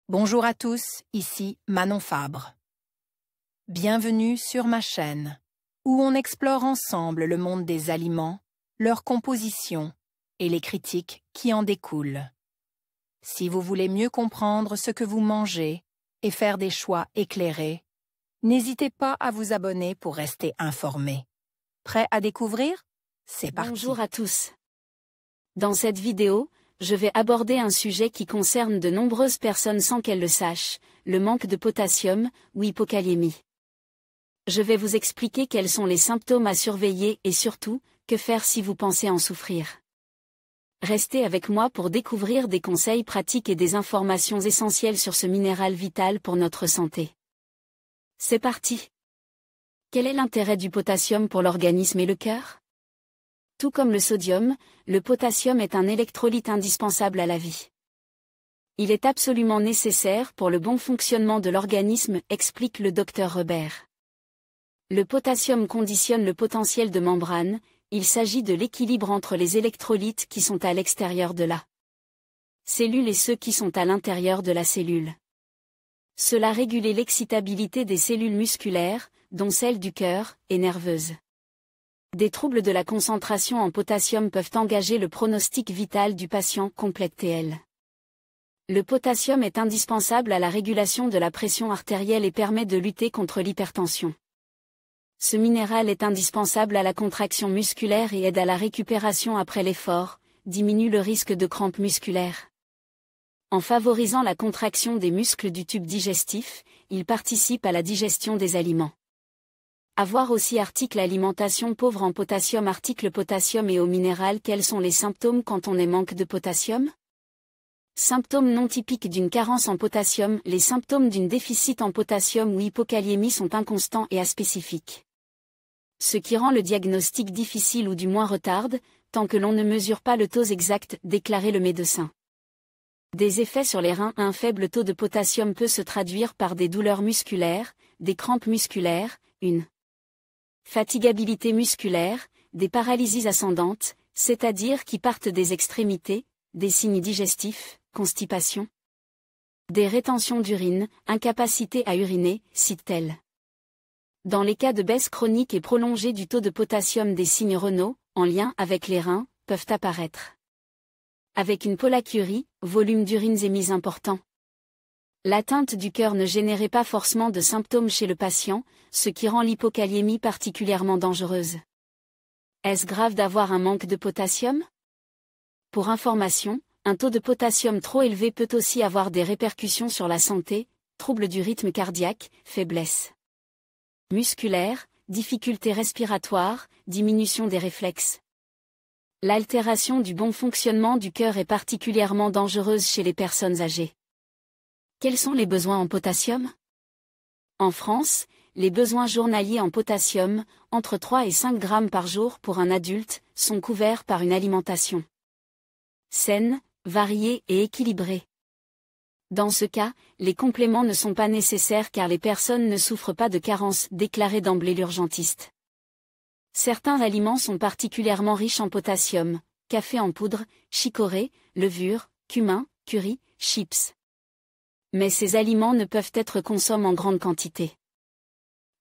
Bonjour à tous, ici Manon Fabre. Bienvenue sur ma chaîne, où on explore ensemble le monde des aliments, leur composition et les critiques qui en découlent. Si vous voulez mieux comprendre ce que vous mangez et faire des choix éclairés, n'hésitez pas à vous abonner pour rester informé. Prêt à découvrir? C'est parti. Bonjour à tous. Dans cette vidéo, je vais aborder un sujet qui concerne de nombreuses personnes sans qu'elles le sachent, le manque de potassium, ou hypokaliémie. Je vais vous expliquer quels sont les symptômes à surveiller et surtout, que faire si vous pensez en souffrir. Restez avec moi pour découvrir des conseils pratiques et des informations essentielles sur ce minéral vital pour notre santé. C'est parti. Quel est l'intérêt du potassium pour l'organisme et le cœur? Tout comme le sodium, le potassium est un électrolyte indispensable à la vie. Il est absolument nécessaire pour le bon fonctionnement de l'organisme, explique le Dr Robert. Le potassium conditionne le potentiel de membrane, il s'agit de l'équilibre entre les électrolytes qui sont à l'extérieur de la cellule et ceux qui sont à l'intérieur de la cellule. Cela régule l'excitabilité des cellules musculaires, dont celles du cœur, et nerveuses. Des troubles de la concentration en potassium peuvent engager le pronostic vital du patient, complète TL. Le potassium est indispensable à la régulation de la pression artérielle et permet de lutter contre l'hypertension. Ce minéral est indispensable à la contraction musculaire et aide à la récupération après l'effort, diminue le risque de crampes musculaires. En favorisant la contraction des muscles du tube digestif, il participe à la digestion des aliments. À voir aussi article alimentation pauvre en potassium. Article potassium et eau minérale. Quels sont les symptômes quand on est manque de potassium? Symptômes non typiques d'une carence en potassium. Les symptômes d'une déficit en potassium ou hypokaliémie sont inconstants et aspécifiques. Ce qui rend le diagnostic difficile ou du moins retarde, tant que l'on ne mesure pas le taux exact, déclarait le médecin. Des effets sur les reins. Un faible taux de potassium peut se traduire par des douleurs musculaires, des crampes musculaires, une fatigabilité musculaire, des paralysies ascendantes, c'est-à-dire qui partent des extrémités, des signes digestifs, constipation, des rétentions d'urine, incapacité à uriner, cite-t-elle. Dans les cas de baisse chronique et prolongée du taux de potassium, des signes rénaux, en lien avec les reins, peuvent apparaître. Avec une pollakiurie, volume d'urines émis important. L'atteinte du cœur ne générait pas forcément de symptômes chez le patient, ce qui rend l'hypokaliémie particulièrement dangereuse. Est-ce grave d'avoir un manque de potassium? Pour information, un taux de potassium trop élevé peut aussi avoir des répercussions sur la santé, troubles du rythme cardiaque, faiblesse musculaire, difficultés respiratoires, diminution des réflexes. L'altération du bon fonctionnement du cœur est particulièrement dangereuse chez les personnes âgées. Quels sont les besoins en potassium? En France, les besoins journaliers en potassium, entre 3 et 5 grammes par jour pour un adulte, sont couverts par une alimentation saine, variée et équilibrée. Dans ce cas, les compléments ne sont pas nécessaires car les personnes ne souffrent pas de carence, déclarait d'emblée l'urgentiste. Certains aliments sont particulièrement riches en potassium, café en poudre, chicorée, levure, cumin, curry, chips. Mais ces aliments ne peuvent être consommés en grande quantité.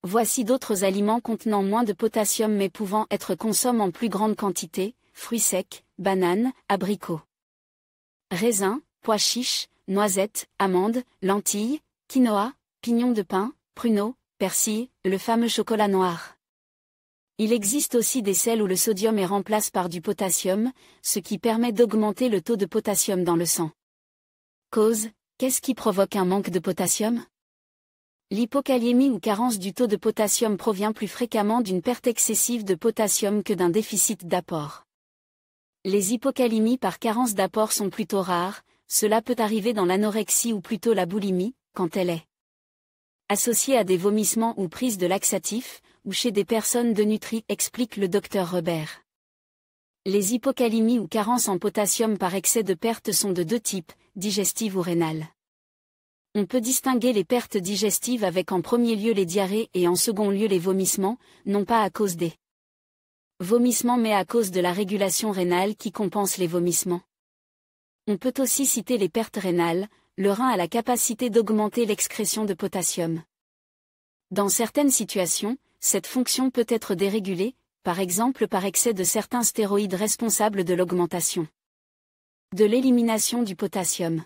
Voici d'autres aliments contenant moins de potassium mais pouvant être consommés en plus grande quantité, fruits secs, bananes, abricots, raisins, pois chiches, noisettes, amandes, lentilles, quinoa, pignons de pin, pruneaux, persil, le fameux chocolat noir. Il existe aussi des sels où le sodium est remplacé par du potassium, ce qui permet d'augmenter le taux de potassium dans le sang. Cause: qu'est-ce qui provoque un manque de potassium? L'hypokaliémie ou carence du taux de potassium provient plus fréquemment d'une perte excessive de potassium que d'un déficit d'apport. Les hypokaliémies par carence d'apport sont plutôt rares, cela peut arriver dans l'anorexie ou plutôt la boulimie, quand elle est associée à des vomissements ou prise de laxatifs, ou chez des personnes dénutries, explique le Dr Robert. Les hypokaliémies ou carences en potassium par excès de perte sont de deux types, digestives ou rénales. On peut distinguer les pertes digestives avec en premier lieu les diarrhées et en second lieu les vomissements, non pas à cause des vomissements mais à cause de la régulation rénale qui compense les vomissements. On peut aussi citer les pertes rénales, le rein a la capacité d'augmenter l'excrétion de potassium. Dans certaines situations, cette fonction peut être dérégulée, par exemple par excès de certains stéroïdes responsables de l'augmentation de l'élimination du potassium.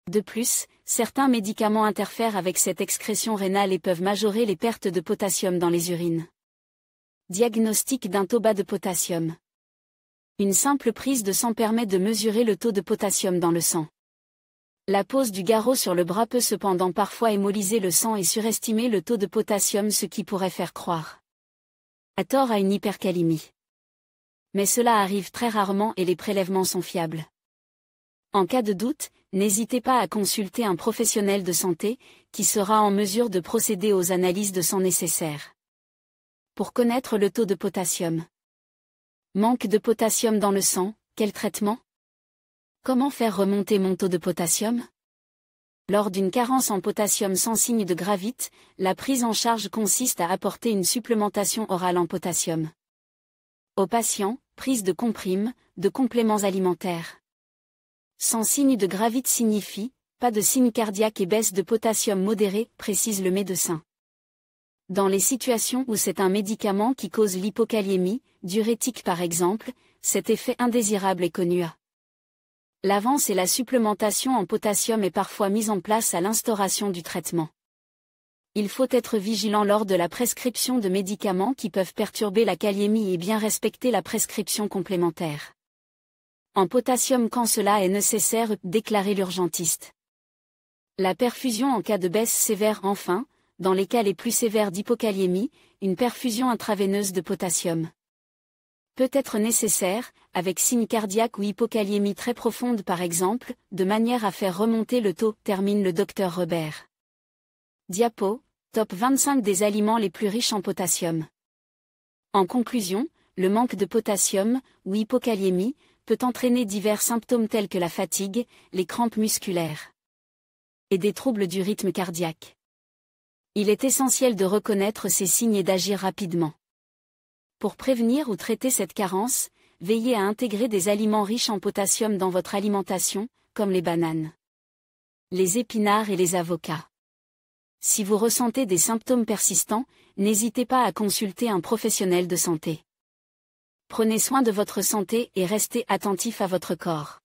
De plus, certains médicaments interfèrent avec cette excrétion rénale et peuvent majorer les pertes de potassium dans les urines. Diagnostic d'un taux bas de potassium. Une simple prise de sang permet de mesurer le taux de potassium dans le sang. La pose du garrot sur le bras peut cependant parfois hémolyser le sang et surestimer le taux de potassium, ce qui pourrait faire croire à tort à une hypercalémie. Mais cela arrive très rarement et les prélèvements sont fiables. En cas de doute, n'hésitez pas à consulter un professionnel de santé, qui sera en mesure de procéder aux analyses de sang nécessaires. Pour connaître le taux de potassium. Manque de potassium dans le sang, quel traitement? Comment faire remonter mon taux de potassium? Lors d'une carence en potassium sans signe de gravite, la prise en charge consiste à apporter une supplémentation orale en potassium. Aux patients, prise de comprimes, de compléments alimentaires. Sans signe de gravite signifie, pas de signe cardiaque et baisse de potassium modérée, précise le médecin. Dans les situations où c'est un médicament qui cause l'hypokaliémie, diurétique par exemple, cet effet indésirable est connu. L'avance et la supplémentation en potassium est parfois mise en place à l'instauration du traitement. Il faut être vigilant lors de la prescription de médicaments qui peuvent perturber la kaliémie et bien respecter la prescription complémentaire en potassium quand cela est nécessaire, déclarer l'urgentiste. La perfusion en cas de baisse sévère. Enfin, dans les cas les plus sévères d'hypokaliémie, une perfusion intraveineuse de potassium peut être nécessaire, avec signe cardiaque ou hypokaliémie très profonde par exemple, de manière à faire remonter le taux, termine le Dr Robert. Diapo, top 25 des aliments les plus riches en potassium. En conclusion, le manque de potassium, ou hypokaliémie, peut entraîner divers symptômes tels que la fatigue, les crampes musculaires et des troubles du rythme cardiaque. Il est essentiel de reconnaître ces signes et d'agir rapidement. Pour prévenir ou traiter cette carence, veillez à intégrer des aliments riches en potassium dans votre alimentation, comme les bananes, les épinards et les avocats. Si vous ressentez des symptômes persistants, n'hésitez pas à consulter un professionnel de santé. Prenez soin de votre santé et restez attentif à votre corps.